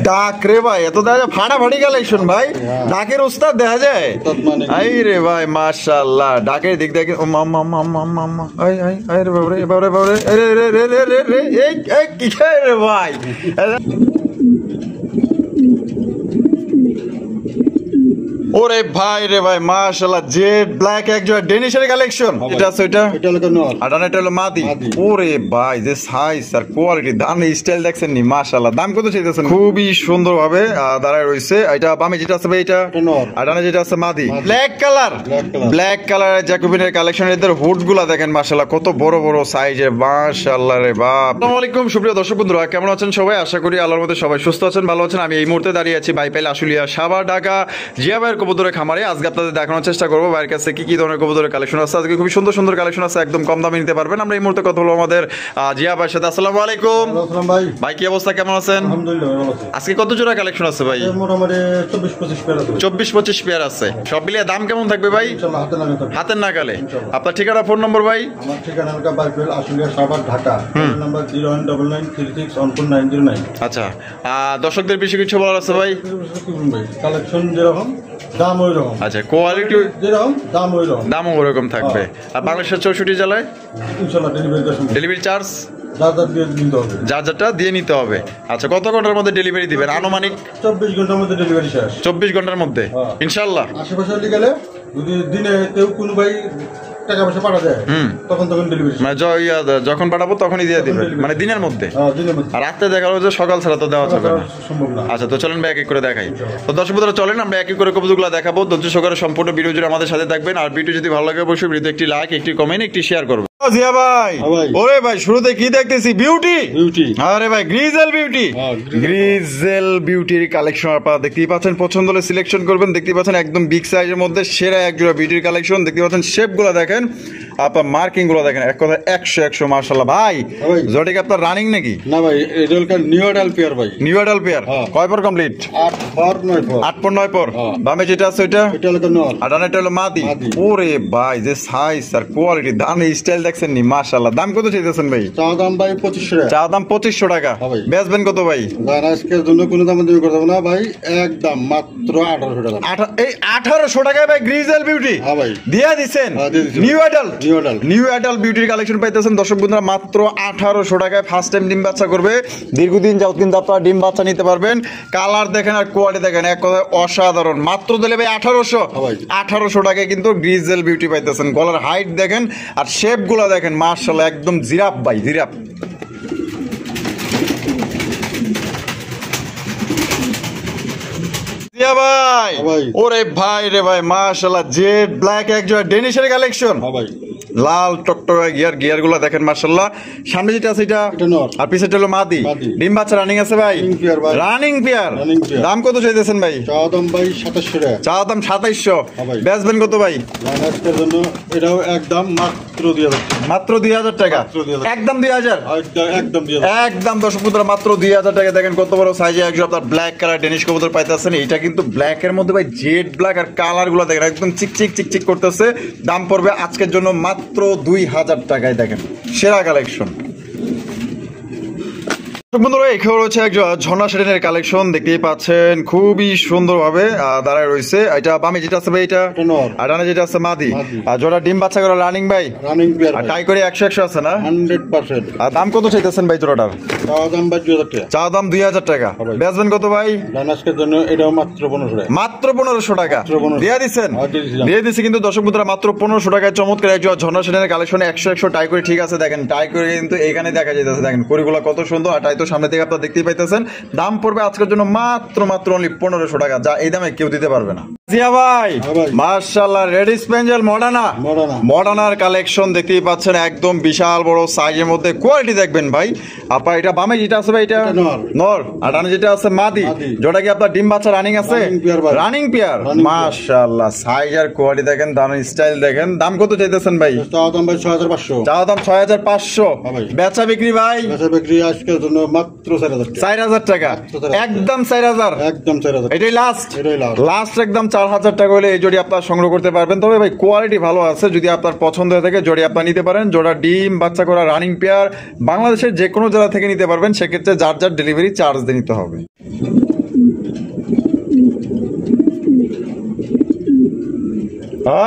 ডাক রে ভাই, এত দেখা যায় ফাটাফাটি কালেকশন ভাই। ডাকের উস্তাদ দেখা যায়। আই রে ভাই মাশাআল্লাহ, ডাকের দিক দেখে রে বাবরে বাবরে বাবরে, রে রে রে রে রে রে, এই কি রে ভাই। ওরে ভাই রে ভাই মাশাআল্লাহ, জেড ব্ল্যাক এক জোড়া ডেনিশের কালেকশন। এটা আছে, এটা হলো নর আর এটা হলো মাদি। ওরে ভাই যে সাইজ আর কোয়ালিটি, দামে স্টাইল দেখছেন নি মাশাআল্লাহ। দাম কত চাইতেছেন? খুবই সুন্দর ভাবে দাঁড়ায় রইছে। এটা বামে যেটা আছে ভাই, এটা নর আর ডানে যেটা আছে মাদি। ব্ল্যাক কালার, ব্ল্যাক কালারের জ্যাকোবিনের কালেকশন। এদের হুড গুলা দেখেন মাশাআল্লাহ, কত বড় বড় সাইজের মাশাআল্লাহ রে বাপ। আসসালামু আলাইকুম সুপ্রিয় দর্শক বন্ধুরা, কেমন আছেন সবাই? আশা করি আল্লাহর মধ্যে সবাই সুস্থ আছেন, ভালো আছেন। আমি এই মুহূর্তে দাঁড়িয়ে আছি বাইপাইল আশুলিয়া সাভার ঢাকা জিয়া ভাইয়ের কবুতরের খামারে। আজকে আপনাদের দেখানোর চেষ্টা করবো ভাইয়ের কাছে কি কি ধরনের কবুতরের কালেকশন আছে। আজকে খুবই সুন্দর সুন্দর কালেকশন আছে, একদম কম দামে নিতে পারবেন। আমরা এই মুহূর্তে কথা বলবো আমাদের জিয়া ভাইয়ের সাথে। আসসালামু আলাইকুম ভাই। ভাই কি অবস্থা, কেমন আছেন? আজকে কত জোড়া কালেকশন আছে ভাই? মোটামুটি 24-25 পেয়ার আছে। সব মিলিয়ে দাম কেমন থাকবে ভাই? হাতের নাগালে। আপনার ঠিকানা, ফোন নম্বর ভাই? আমার ঠিকানা বাইপাইল আশুলিয়া সাভার ঢাকা, ফোন নাম্বার 019936909। আচ্ছা, দর্শকদের বেশি কিছু বলার আছে ভাই? কালেকশন যেরকম দাম ওই রকম। আচ্ছা, কোয়ালিটি যেরকম দাম ওই রকম, দামও ওরকম থাকবে। আর বাংলাদেশের 64 জেলায় ইনশাআল্লাহ ডেলিভারি চার্জ যার যারটা দিয়ে নিতে হবে। আচ্ছা, কত ঘন্টার মধ্যে ডেলিভারি দিবেন আনুমানিক? 24 ঘন্টার মধ্যে ডেলিভারি শেষ। 24 ঘন্টার মধ্যে ইনশাআল্লাহ। আশেপাশে গেলে যদি দিনে কেউ কোনো ভাই টাকা পয়সা পাঠা যায়, তখন ডেলিভারি, মানে যখন পাঠাবো তখনই দিয়ে দিবেন, মানে দিনের মধ্যে। আর রাতে দেখা হলো যে সকাল ছাড়া তো দেওয়া যাবে না, সম্ভব না। আচ্ছা, তো চলেন ভাই এক এক করে দেখাই। তো দর্শক বন্ধুরা চলেন আমরা এক এক করে কবুতরগুলো দেখাবো। ধৈর্য সহকারে সম্পূর্ণ ভিডিও জুড়ে আমাদের সাথে থাকবেন। আর ভিডিও যদি ভালো লাগে অবশ্যই ভিডিওতে একটি লাইক, একটি কমেন্ট, একটি শেয়ার করবেন। জিয়া ভাই, ওরে ভাই শুরুতে কি দেখতেছি? বিউটি। আরে ভাই গ্রিজেল বিউটি, গ্রিজেল বিউটির কালেকশন আপনারা দেখতেই পাচ্ছেন। পছন্দ হলে সিলেকশন করবেন। দেখতেই পাচ্ছেন একদম বিগ সাইজের মধ্যে সেরা এক জোড়া বিউটির কালেকশন। দেখতে পাচ্ছেন শেপ গুলো দেখেন, আপনার মার্কিং গুলো দেখেন, এক কথা 100 মাশাআল্লাহ। ভাই জোড়াটি আপনার রানিং নাকি? না ভাই, এটা হলো নিউ অ্যাডাল পেয়ার ভাই। New adult pair. কয় পর কমপ্লিট? 8 পর 9 পর। বামে যেটা আছে ওইটা, এটা হলো নর আর ডানেরটা হলো মাদি। ওরে ভাই যে সাইজ আর কোয়ালিটি, দামে স্টাইল দেখছেন নি মাশাআল্লাহ। দাম কত চাইতেছেন ভাই? চা দাম ভাই 2500 টাকা। চা দাম 2500 টাকা। বেচবেন কত ভাই? আজকের জন্য কোনো দাম দিতে করব না ভাই, একদম মাত্র 1800 টাকা। এই 1800 টাকায় ভাই গ্রিজেল বিউটি ভাই দিয়া দিবেন। নিউ অ্যাডাল, নিউ অ্যাডাল বিউটির কালেকশন পাইতেছেন দর্শক বন্ধুরা মাত্র 1800 টাকায়। ফার্স্ট টাইম ডিম বাচ্চা করবে, দীর্ঘদিন যাও কিন্তু আপনারা ডিম বাচ্চা নিতে পারবেন। কালার দেখেন আর কোয়ালিটি দেখেন, এক কথায় অসাধারণ। মাত্র দিলে ভাই 1800 টাকায় কিন্তু গ্রিজেল বিউটি পাইতেছেন। গলার হাইট দেখেন আর শেপ গুলা দেখেন মাশাআল্লাহ, একদম জিরাফ ভাই, জিরাফ। ভাই ওরে ভাই রে ভাই মাশাআল্লাহ, জেড ব্ল্যাক এক জোড়া ডেনিশের কালেকশন। লাল টকটকা গিয়ার গুলা দেখেন মাশাআল্লাহ। সামনে যেটা আছে এটা নর আর পিছেটা হলো মাদি। ডিম বাচ্চা রানিং আছে ভাই, রানিং পেয়ার। দাম কত চাইতেছেন ভাই? চা দাম ভাই 2700 টাকা। চা দাম 2700। বেচবেন কত ভাই? আজকের জন্য এটাও একদম মাত্র 2000। মাত্র 2000 টাকা, একদম 2000, একদম দর্শক বন্ধুরা মাত্র 2000 টাকা। দেখেন কত বড় সাইজে একজন আপনার ব্ল্যাক কালার ডেনিশ কবুতর পাইতেছেন। এটা কিন্তু ব্ল্যাক এর মধ্যে ভাই জেড ব্ল্যাক, আর কালার গুলো দেখেন একদম চিকচিক করতেছে। দাম পড়বে আজকের জন্য মাত্র 2000 টাকায়। দেখেন সেরা কালেকশন। বন্ধুরা এখানে রয়েছে একজন ঝর্ণা সেটেনের কালেকশন, দেখতেই পাচ্ছেন খুবই সুন্দর ভাবে দাঁড়ায় রয়েছে। এটা বামে যেটা আছে ভাই, এটা নর আর ডানে যেটা আছে মাদি। আর জোড়া ডিম বাচ্চা করে রানিং ভাই, রানিং পেয়ার। আর টাই করে 100 আছে না? 100%। আর দাম কত চাইতেছেন ভাই জোড়াটার? চা দাম 2000 টাকা। চা দাম 2000 টাকা। বেচবেন কত ভাই? আজকের জন্য এটাও মাত্র 1500 টাকা। মাত্র 1500 টাকা দিয়ে দিচ্ছেন? দিয়ে দিচ্ছি কিন্তু দর্শক বন্ধুরা মাত্র 1500 টাকায় চমৎকার একজন ঝর্ণা সেটেনের কালেকশনে 100 টাই করে। ঠিক আছে, দেখেন টাই করে কিন্তু এখানে দেখা যাইতেছে, দেখেন কড়িগুলো কত সুন্দর। আর টাই সামনে থেকে আপনারা দেখতেই পাইতেছেন। দাম পড়বে আজকের জন্য মাত্র অনলি 1500 টাকা, যা এই দামে কেউ দিতে পারবে না। জিয়া ভাই মাশাআল্লাহ, রেডি স্পেঞ্জেল মডার্নার কালেকশন দেখতেই পাচ্ছেন, একদম বিশাল বড় সাইজের মধ্যে। কোয়ালিটি দেখবেন ভাই আপনার। এটা বামে যেটা আছে ভাই, এটা নর আর ডানে যেটা আছে মাদি। যেটা কি আপনার ডিম বাচ্চা রানিং আছে? Running pair. মাশাআল্লাহ, সাইজ আর কোয়ালিটি দেখেন, দাম স্টাইল দেখেন। দাম কত চাইতেছেন ভাই? চা দাম ভাই 6500। চা দাম 6500। বেচা বিক্রি ভাই? বেচা বিক্রি আজকের জন্য মাত্র 4000 টাকা। একদম 4000, একদম 4000। এটাই লাস্ট একদম 4000 টাকা হলে এই জোড়ি আপনার সংগ্রহ করতে পারবেন। তবে ভাই কোয়ালিটি ভালো আছে, যদি আপনার পছন্দ হয়ে থাকে জোড়ি আপনার নিতে পারেন। জোড়া ডিম বাচ্চা করা রানিং পেয়ার, বাংলাদেশের যে কোনো জেলা থেকে নিতে পারবেন। সেক্ষেত্রে যার ডেলিভারি চার্জ দিয়ে নিতে হবে।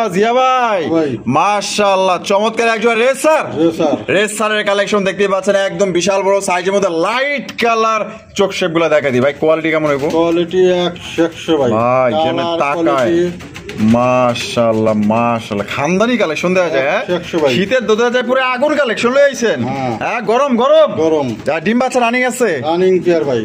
জিয়া ভাই ভাই। মাশাআল্লাহ চমৎকার একজন রেসার রেসার রেসারের কালেকশন দেখতে পাচ্ছেন একদম বিশাল বড় সাইজের মধ্যে লাইট কালার চোখ শেপ গুলা দেখা দিই ভাই কোয়ালিটি কেমন হইব কোয়ালিটি 100 ভাই ভাই যেন কালার, তাকায় quality, মাশাআল্লাহ মাশাআল্লাহ খানদানি কালেকশন দেওয়া যায় হ্যাঁ? 100 ভাই। শীতের দোদা যায় পুরো আগুন কালেকশন লয়ে আইছেন হ্যাঁ। হ্যাঁ গরম গরম গরম যা ডিম বাচ্চা রানিং আছে রানিং পেয়ার ভাই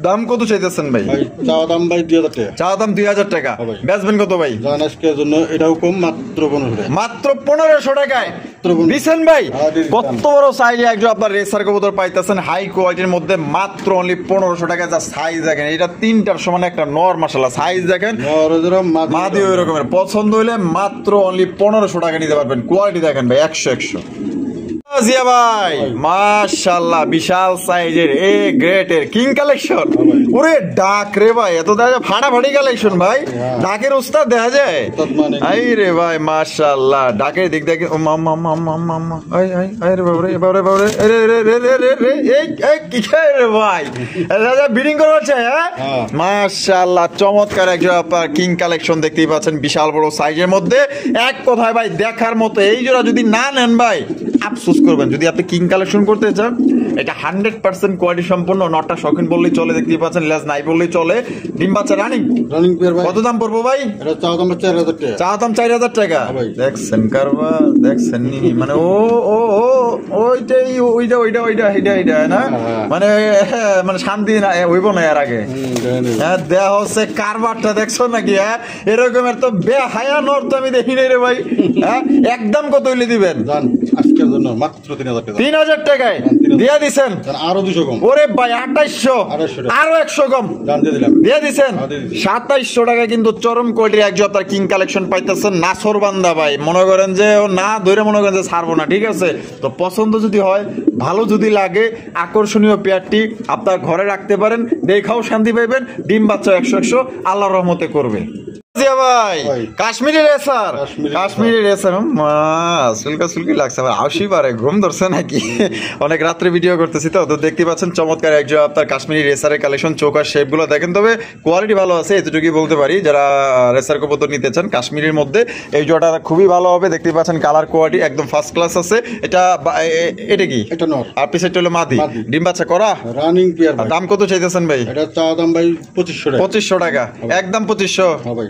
দাম কত চাইতেছেন ভাই ভাই চাওয়া দাম ভাই 2000 টাকা চা দাম 2000 টাকা হ্যাঁ ভাই। বেচবেন কত ভাই জান আজকের জন্য এটাও কম মাত্র 15 টাকা মাত্র 1500 টাকায় পনেরো। দিছেন ভাই হ্যাঁ, দিছি। কত বড় সাইজে একজন আপনার রেসার কবুতর পাইতেছেন হাই কোয়ালিটির মধ্যে মাত্র অনলি 1500 টাকা যা সাইজ দেখেন এটা তিনটার সমান একটা নর মাশাআল্লাহ সাইজ দেখেন নরজরম মাদি ওই রকমের পছন্দ হইলে মাত্র অনলি 1500 টাকা নিতে পারবেন কোয়ালিটি দেখেন ভাই 100 জিয়া ভাই মাশাআল্লাহ বিশাল সাইজের এ গ্রেটের কিং কালেকশন ওরে ডাক রে ভাই এত দেখা যায় ফাটাফাটি কালেকশন ভাই ডাকের উস্তাদ দেখা যায় আই রে ভাই মাশাআল্লাহ ডাকের দিক দেখে ও মাম্মা মাম্মা মাম্মা আই আই আই রে বাবরে বাবরে বাবরে রে রে রে রে রে রে এই এই কি খায় রে ভাই রাজা বিডিং করছে হ্যাঁ মাশাআল্লাহ চমৎকার একজন আপনার কিং কালেকশন দেখতেই পাচ্ছেন বিশাল বড় সাইজের মধ্যে এক কথায় ভাই দেখার মতো এই জোড়া যদি না নেন ভাই আফসোস করবেন যদি আপনি কিং কালেকশন করতে চান এটা 100% কোয়ালিটি সম্পন্ন নটটা শৌখিন বললেই চলে দেখতেই পাচ্ছেন লেজ নাই বললেই চলে ডিম বাচ্চা রানিং রানিং পেয়ার ভাই কত দাম পড়বো ভাই এটা চাওয়া দাম 4000 টাকা চা দাম 4000 টাকা ভাই। দেখছেন কারবা দেখছেন নি মানে ও ও ও ওইটাই ওইটা ওইটা ওইটা এইটা এইটা না হ্যাঁ। মানে মানে শান্তি না হইব না এর আগে হ্যাঁ দেয়া হচ্ছে কারবারটা দেখছো নাকি হ্যাঁ এরকমের তো বেহায়া নর তো আমি দেখি নাই রে ভাই হ্যাঁ একদম কত হইলে দিবেন জান আজকের জন্য মাত্র 3000 টাকা 3000 টাকায় দিয়া দিছেন জান আরো 200 কম ওরে ভাই 2800 2800 টাকা। আরো 100 কম জান দিয়ে দিলাম দিয়ে দিছেন হ্যাঁ, দিয়ে দিছি। 2700 টাকায় কিন্তু চরম কোয়ালিটির একজন আপনার কিং কালেকশন পাইতেছেন নাসর বান্দা ভাই মনে করেন যে ও না ধরে মনে করেন যে ছাড়বো না ঠিক আছে তো পছন্দ যদি হয় ভালো যদি লাগে আকর্ষণীয় পেয়ারটি আপনার ঘরে রাখতে পারেন দেখাও শান্তি পাইবেন ডিম বাচ্চা 100 আল্লাহর রহমতে করবে জিয়া ভাই ভাই। কাশ্মীরি রেসার কাশ্মীরি কাশ্মীরি রেসার মা সুলকা সুলকি লাগছে আমার আসি পারে ঘুম ধরছে নাকি অনেক রাত্রে ভিডিও করতেছি তো তো দেখতে পাচ্ছেন চমৎকার একজন আপনার কাশ্মীরি রেসারের কালেকশন চোখ আর শেপ গুলো দেখেন তবে কোয়ালিটি ভালো আছে এতটুকুই বলতে পারি যারা রেসার কবুতর নিতে চান কাশ্মীরের মধ্যে এই জোড়াটা খুবই ভালো হবে দেখতে পাচ্ছেন কালার কোয়ালিটি একদম ফার্স্ট ক্লাস আছে এটা এটা কি এটা নর আর পিছেরটা হলো মাদি মাদি। ডিম বাচ্চা করা রানিং পেয়ার আর ভাই দাম কত চাইতেছেন ভাই এটা চাওয়া দাম ভাই 2500 টাকা 2500 টাকা একদম 2500 হ্যাঁ ভাই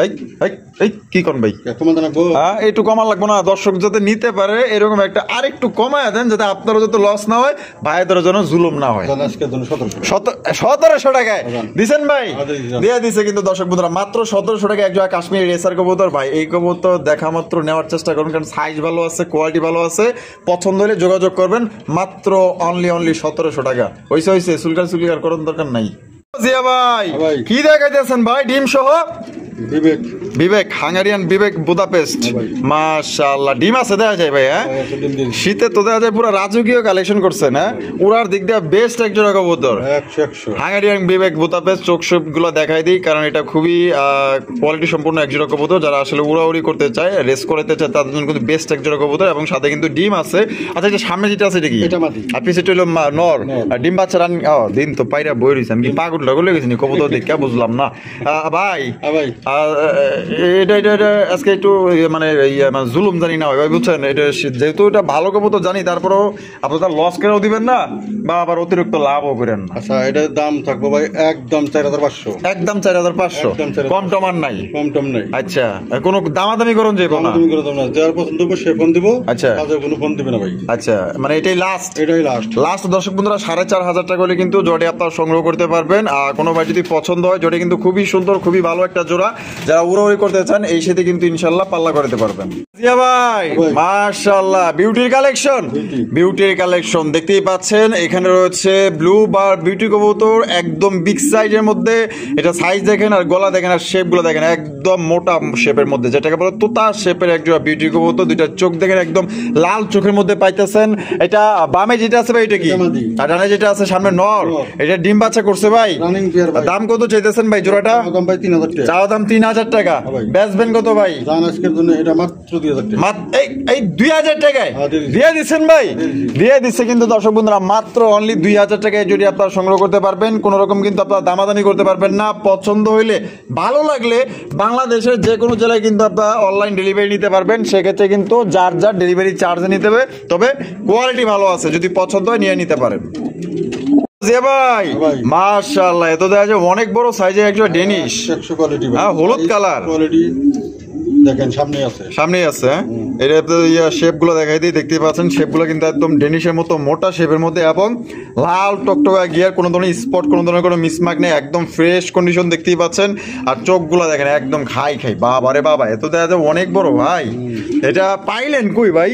এই এই এই কি কোন ভাই কমান জানাবো হ্যাঁ একটু কমা লাগবে না দর্শক যাতে নিতে পারে এরকম একটা আরেকটু কমায় দেন যাতে আপনারও যাতে লস না হয় ভাইদের জন্য জুলুম না হয় জান আজকের জন্য 1700 1700 টাকায় হ্যাঁ। দিছেন ভাই হ্যাঁ, দিছি। দিয়ে দিছে কিন্তু দর্শক বন্ধুরা মাত্র 1700 টাকা একজন কাশ্মীরি রেসার কবুতর ভাই এই কবুতর দেখা মাত্র নেওয়ার চেষ্টা করুন কারণ সাইজ ভালো আছে কোয়ালিটি ভালো আছে পছন্দ হলে যোগাযোগ করবেন মাত্র অনলি 1700 টাকা হইছে সুলকার করার দরকার নাই জিয়া ভাই ভাই। কি দেখাইতেছেন ভাই ডিম সহ বিবেক বিবেক হাঙ্গারিয়ান বিবেক বুদাপেস্ট হ্যাঁ ভাই। মাশাআল্লাহ ডিম আছে দেখা যায় ভাই হ্যাঁ ডিম দিয়ে শীতে তো দেখা যায় পুরো রাজকীয় কালেকশন করছেন হ্যাঁ উড়ার দিক দিয়ে বেস্ট একজন কবুতর 100 হাঙ্গারিয়ান বিবেক বুদাপেস্ট চোখ শেপ গুলো দেখাই দিই কারণ এটা খুবই কোয়ালিটি সম্পূর্ণ একজোড়া কবুতর যারা আসলে উড়াউড়ি করতে চায় রেস করতে চায় তাদের জন্য কিন্তু বেস্ট একজোড়া কবুতর এবং সাথে কিন্তু ডিম আছে আচ্ছা এটা সামনে যেটা আছে এটা কি এটা মাদি। আর পিছে হলো নর নর। আর ডিম বাচ্চা রান দিন তো পায়রা বই রইছে আমি কি পাগল টাগল হয়ে গেছি নি কবুতর দেখে বুঝলাম না ভাই হ্যাঁ ভাই এটা এটা এটা আজকে একটু মানে মানে জুলুম জানি না ভাই বুঝছেন এটা যেহেতু এটা ভালো কবুতর জানি তারপরেও আপনারা লস করেও দিবেন না বা আবার অতিরিক্ত লাভও করেন না আচ্ছা এটার দাম থাকবো ভাই একদম 4500 একদম 4500 একদম 4500 কম টম আর নাই কম টম নাই আচ্ছা কোনো দামাদামি করুন যাইব না তুমি করে দাও না যার পছন্দ হবে সে ফোন দিব আচ্ছা। কাজের কোনো ফোন দিবে না ভাই আচ্ছা মানে এটাই লাস্ট এটাই লাস্ট লাস্ট দর্শক বন্ধুরা 4500 টাকা হলে কিন্তু জোড়া আপনারা সংগ্রহ করতে পারবেন আর কোনো ভাই যদি পছন্দ হয় জোড়া কিন্তু খুবই সুন্দর খুবই ভালো একটা জোড়া যারা উড়াউড়ি করতে চান এই সাথে কিন্তু ইনশাল্লাহ পাল্লা করতে পারবেন জিয়া ভাই ভাই। মাশাআল্লাহ বিউটির কালেকশন বিউটির কালেকশন দেখতেই পাচ্ছেন এখানে রয়েছে ব্লু বার বিউটি কবুতর একদম বিগ সাইজের মধ্যে এটা সাইজ দেখেন আর গলা দেখেন আর শেপ গুলো দেখেন একদম মোটা শেপের মধ্যে যেটাকে বলে তোতা শেপের একজন বিউটি কবুতর দুইটা চোখ দেখেন একদম লাল চোখের মধ্যে পাইতেছেন এটা বামে যেটা আছে ভাই এটা কি এটা মাদি। আর ডানে যেটা আছে সামনে নর নর। এটা ডিম বাচ্চা করছে ভাই রানিং পেয়ার ভাই দাম কত চাইতেছেন ভাই জোড়াটা দাম ভাই 3000 টাকা চাওয়া দাম 3000 টাকা হ্যাঁ ভাই। বেচবেন কত ভাই জান আজকের জন্য এটা মাত্র 2000 টাকা। এই 2000 টাকায় হ্যাঁ, দিয়ে দিচ্ছি। দিয়ে দিচ্ছেন ভাই, দিয়ে দিচ্ছে কিন্তু দর্শক বন্ধুরা মাত্র অনলি 2000 টাকায় যদি আপনারা সংগ্রহ করতে পারবেন, কোনো রকম কিন্তু আপনারা দামাদামি করতে পারবেন না। পছন্দ হইলে ভালো লাগলে বাংলাদেশের যে কোনো জেলায় কিন্তু আপনারা অনলাইন ডেলিভারি নিতে পারবেন। সেক্ষেত্রে কিন্তু যার যার ডেলিভারি চার্জ নিতে হবে, তবে কোয়ালিটি ভালো আছে, যদি পছন্দ হয় নিয়ে নিতে পারেন। জি ভাই, ভাই। মাশাআল্লাহ, এত দেখা যায় অনেক বড় সাইজের একটা ডেনিশ, 100 কোয়ালিটি ভাই। হ্যাঁ, হলুদ কালার। কোয়ালিটি দেখেন সামনে আছে। সামনেই আছে, হ্যাঁ। এটা শেপ গুলো দেখাই দিই, দেখতেই পাচ্ছেন শেপ গুলো কিন্তু একদম ডেনিশের মতো মোটা শেপের মধ্যে, এবং লাল টকটকা গিয়ার, কোনো ধরনের স্পট, কোনো ধরনের কোনো মিসমার্ক নেই, একদম ফ্রেশ কন্ডিশন দেখতেই পাচ্ছেন। আর চোখগুলো দেখেন একদম খাই বাবা রে বাবা, এত দেখা যায় অনেক বড় ভাই। এটা পাইলেন কই ভাই?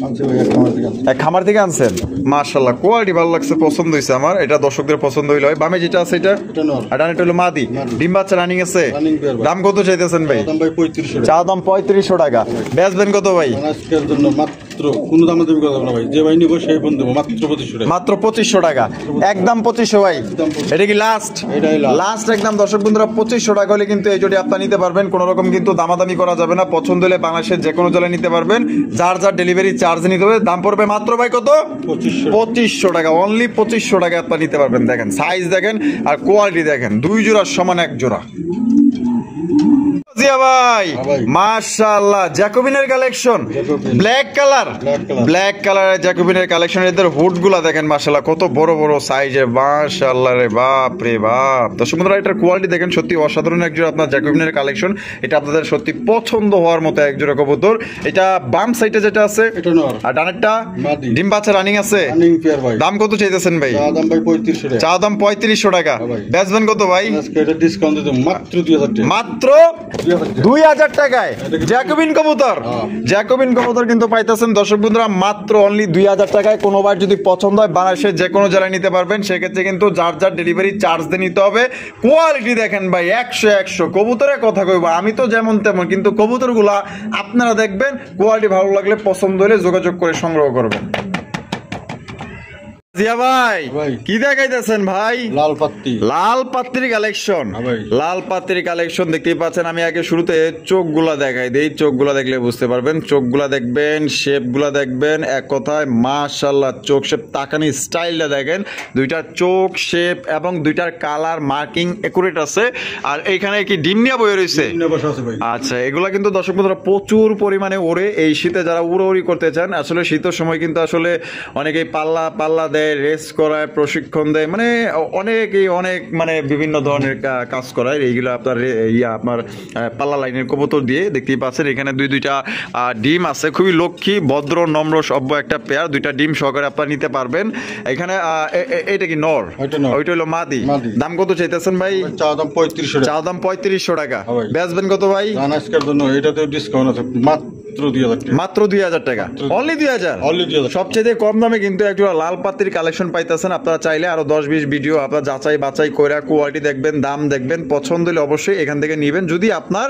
আনছে ভাই এক আমার থেকে আনছে। এক খামার থেকে আনছেন? মাশাআল্লাহ, কোয়ালিটি ভালো লাগছে, পছন্দ হয়েছে আমার। এটা দর্শকদের পছন্দ হইলো। বামে যেটা আছে এটা, এটা নর। আর ডানেরটা হলো মাদি। ডিম বাচ্চা রানিং আছে। Running pair ভাই। দাম কত চাইতেছেন ভাই? দাম ভাই 3500 টাকা। চা দাম 3500 টাকা। বেচবেন কত ভাই? আজকের জন্য মাত্র কোনো দামে দামি কথা না ভাই, যে ভাই নিব সেই ফোন দেবো মাত্র 2500 টাকা। মাত্র 2500 টাকা, একদম 2500 ভাই। একদম 2500 এটা কি লাস্ট? এটাই last। লাস্ট একদম দর্শক বন্ধুরা 2500 টাকা হলে কিন্তু এই জোড়ি আপনারা নিতে পারবেন। কোনো রকম কিন্তু দামাদামি করা যাবে না। পছন্দ হলে বাংলাদেশের যে কোনো জেলায় নিতে পারবেন। যার যার ডেলিভারি চার্জ নিতে হবে। দাম পড়বে মাত্র ভাই কত? 2500 টাকা, অনলি 2500 টাকা আপনারা নিতে পারবেন। দেখেন সাইজ দেখেন আর কোয়ালিটি দেখেন, দুই জোড়া সমান এক জোড়া। জিয়া ভাই, ভাই। মাশাআল্লাহ, জ্যাকোবিনের কালেকশন, জ্যাকোবিন। Black colour, Black color। Black কালারের জ্যাকোবিনের কালেকশন। এদের হুড গুলা দেখেন মাশাআল্লাহ, কত বড় বড় সাইজের, মাশাআল্লাহ রে বাপ রে বাপ। দর্শক বন্ধুরা, এটার কোয়ালিটি দেখেন, সত্যি অসাধারণ একজোড়া আপনার জ্যাকোবিনের কালেকশন। এটা আপনাদের সত্যি পছন্দ হওয়ার মতো একজোড়া কবুতর। এটা বাম সাইডে যেটা আছে, এটা নর। আর ডানেরটা মাদি। ডিম বাচ্চা রানিং আছে। রানিং পেয়ার ভাই। দাম কত চাইতেছেন ভাই? দাম ভাই 3500 টাকা। চা দাম 3500 টাকা। হ্যাঁ ভাই। বেচবেন কত ভাই? আজকে এটা ডিসকাউন্ট দিতে মাত্র 2000 টাকা। মাত্র 2000 টাকা। 2000 টাকায় জ্যাকোবিন কবুতর। হ্যাঁ। জ্যাকোবিন কবুতর কিন্তু পাইতেছেন দর্শক বন্ধুরা মাত্র অনলি 2000 টাকায়। কোনোবার যদি পছন্দ হয় বাংলাদেশের যে কোনো জেলায় নিতে পারবেন। সেক্ষেত্রে কিন্তু যার যার ডেলিভারি চার্জ দিয়ে নিতে হবে। কোয়ালিটি দেখেন ভাই, 100 কবুতরের কথা কইব আমি তো যেমন তেমন, কিন্তু কবুতরগুলা আপনারা দেখবেন, কোয়ালিটি ভালো লাগলে পছন্দ হলে যোগাযোগ করে সংগ্রহ করবেন। জিয়া ভাই, ভাই। কি দেখাইতেছেন ভাই? লাল পাত্তি। লাল পাত্রির কালেকশন। হ্যাঁ ভাই। লাল পাত্রির কালেকশন দেখতেই পাচ্ছেন। আমি আগে শুরুতে চোখগুলা দেখাই দেই, চোখগুলা দেখলে বুঝতে পারবেন। চোখগুলা দেখবেন, শেপগুলা দেখবেন, এক কথায় মাশাআল্লাহ, চোখ শেপ তাকানি স্টাইলটা দেখেন। দুইটার চোখ শেপ এবং দুইটার কালার মার্কিং একুরেট আছে। আর এইখানে কি ডিম নিয়ে বয়ে রয়েছে? তিনটা বসা আছে ভাই। আচ্ছা, এগুলা কিন্তু দর্শক বন্ধুরা প্রচুর পরিমাণে ওড়ে। এই শীতে যারা উড়োউড়ি করতে চান, আসলে শীতের সময় কিন্তু আসলে অনেকেই পাল্লা দেয়, রেস করায়, প্রশিক্ষণ দেয়, মানে অনেক মানে বিভিন্ন ধরনের কাজ করায়। এইগুলো আপনার আপনার পাল্লা লাইনের কবুতর দিয়ে দেখতেই পাচ্ছেন। এখানে দুইটা ডিম আছে, খুবই লক্ষ্মী ভদ্র নম্র সভ্য একটা পেয়ার। দুইটা ডিম সহকারে আপনারা নিতে পারবেন। এখানে এটা কি নর? ওইটা নর। ওইটা হলো মাদি। মাদি। দাম কত চাইতেছেন ভাই? চা দাম 3500 টাকা। চা দাম 3500 টাকা। হ্যাঁ ভাই। বেচবেন কত ভাই? আজকের জন্য এটাতেও ডিসকাউন্ট আছে মাত্র 2000 টাকা। মাত্র 2000 টাকা, অনলি 2000। Only 2000 সবচেয়ে কম দামে কিন্তু একটা লাল পাত্রির কালেকশন পাইতেছেন। আপনারা চাইলে আরো 10-20 ভিডিও আপনারা যাচাই বাছাই করে কোয়ালিটি দেখবেন, দাম দেখবেন, পছন্দ হলে অবশ্যই এখান থেকে নেবেন। যদি আপনার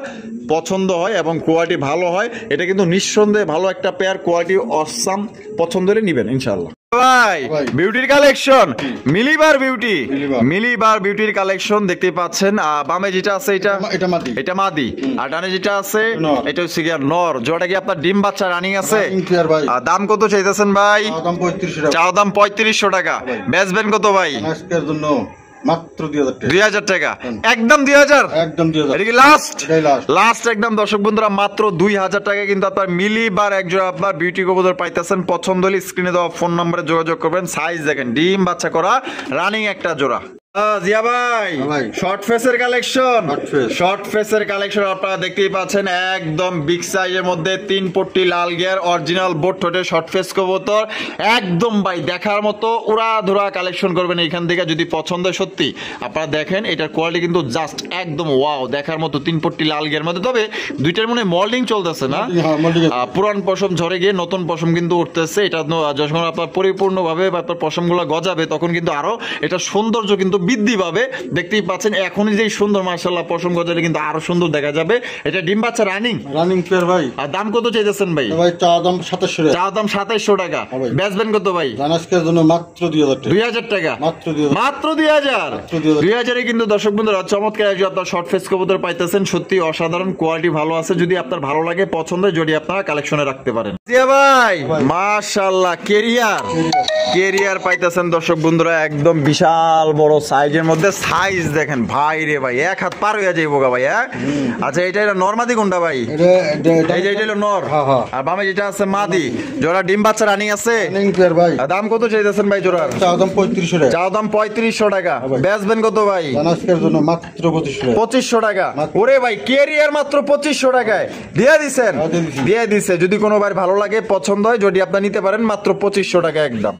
পছন্দ হয় এবং কোয়ালিটি ভালো হয়, এটা কিন্তু নিঃসন্দেহে ভালো একটা পেয়ার, কোয়ালিটি অসাম। পছন্দ হলে নেবেন ইনশাআল্লাহ। ভাই, ভাই। বিউটির কালেকশন, মিলিবার বিউটি, মিলিবার। মিলিবার বিউটির কালেকশন দেখতেই পাচ্ছেন। বামে যেটা আছে এটা এটা মাদি। এটা মাদি, আর ডানে যেটা আছে নর। এটা হচ্ছে গিয়া নর। যেটা কি আপনার ডিম বাচ্চা রানিং আছে। Running pair ভাই। দাম কত চাইতেছেন ভাই? চা দাম 3500 টাকা। চাও দাম 3500 টাকা। ভাই। বেচবেন কত ভাই? আজকের জন্য মাত্র 2000 টাকা। 2000 টাকা, একদম 2000। একদম 2000। এটা কি লাস্ট? এটাই last। লাস্ট একদম দর্শক বন্ধুরা, মাত্র 2000 টাকা কিন্তু আপনার মিলিবার একজোড়া আপনার বিউটি কবুতর পাইতেছেন। পছন্দ হলে স্ক্রিনে দেওয়া ফোন নম্বরে যোগাযোগ করবেন। সাইজ দেখেন, ডিম বাচ্চা করা রানিং একটা জোড়া। জিয়া ভাই, ভাই। শর্ট ফেসের কালেকশন, Short face। শর্ট ফেসের কালেকশন আপনারা দেখতেই পাচ্ছেন। একদম বিগ সাইজের মধ্যে 3 পট্টি লাল গিয়ার, অরিজিনাল বোট ঠোঁটে শর্ট ফেস কবুতর। একদম ভাই দেখার মতো উড়া ধরা কালেকশন করবেন এইখান থেকে যদি পছন্দ হয়। সত্যি আপনারা দেখেন, এটার কোয়ালিটি কিন্তু জাস্ট একদম ওয়াও, দেখার মতো 3 পট্টি লাল গিয়ার মধ্যে। তবে দুইটার মনে মোল্ডিং চলতেছে না, হ্যাঁ, molding আছে। পুরান পশম ঝরে গিয়ে নতুন পশম কিন্তু উঠতেছে। এটা যখন আপনার পরিপূর্ণভাবে আপনার পশমগুলো গজাবে, তখন কিন্তু আরো এটা সৌন্দর্য কিন্তু বৃদ্ধি পাবে। দেখতেই পাচ্ছেন এখনই যে সুন্দর মাশাআল্লাহ পশম গজালে কিন্তু আরো সুন্দর দেখা যাবে। এটা ডিম বাচ্চা রানিং পেয়ার ভাই। আর দাম কত চাইতেছেন ভাই? ভাই চা দাম 2700 টাকা। চা দাম 2700 টাকা। বেচবেন কত ভাই? জানাজকের জন্য মাত্র 2000 টাকা। 2000 টাকা মাত্র 2000। মাত্র 2000। 2000 এ কিন্তু দর্শক বন্ধুরা চমৎকার একজন আপনার শর্ট ফেস কবুতর পাইতেছেন। সত্যি অসাধারণ, কোয়ালিটি ভালো আছে। যদি আপনার ভালো লাগে পছন্দ হয়, যদি আপনারা কালেকশনে রাখতে পারেন। জিয়া ভাই মাশাআল্লাহ কেরিয়ার পাইতেছেন দর্শক বন্ধুরা, একদম বিশাল বড় সাইজের মধ্যে। সাইজ দেখেন ভাই রে ভাই, এক হাত পার হয়ে যাইবো গা ভাই। হ্যাঁ আচ্ছা, এটা নরমাদি কোনটা ভাই? এটা হলো নর, আর বামে যেটা আছে মাদি। জোড়া ডিম বাচ্চা রানিং আছে। রানিং পেয়ার ভাই। দাম কত চাইতেছেন ভাই জোড়ার? চা দাম 3500 টাকা। চা দাম 3500 টাকা। বেচবেন কত ভাই? জানাজকের জন্য মাত্র 2500 টাকা। ওরে ভাই কেরিয়ার মাত্র 2500 টাকায় দিয়ে দিচ্ছেন। দিয়ে দিচ্ছে। যদি কোনো ভাই ভালো লাগে পছন্দ হয়, যদি আপনি নিতে পারেন মাত্র 2500 টাকা একদম।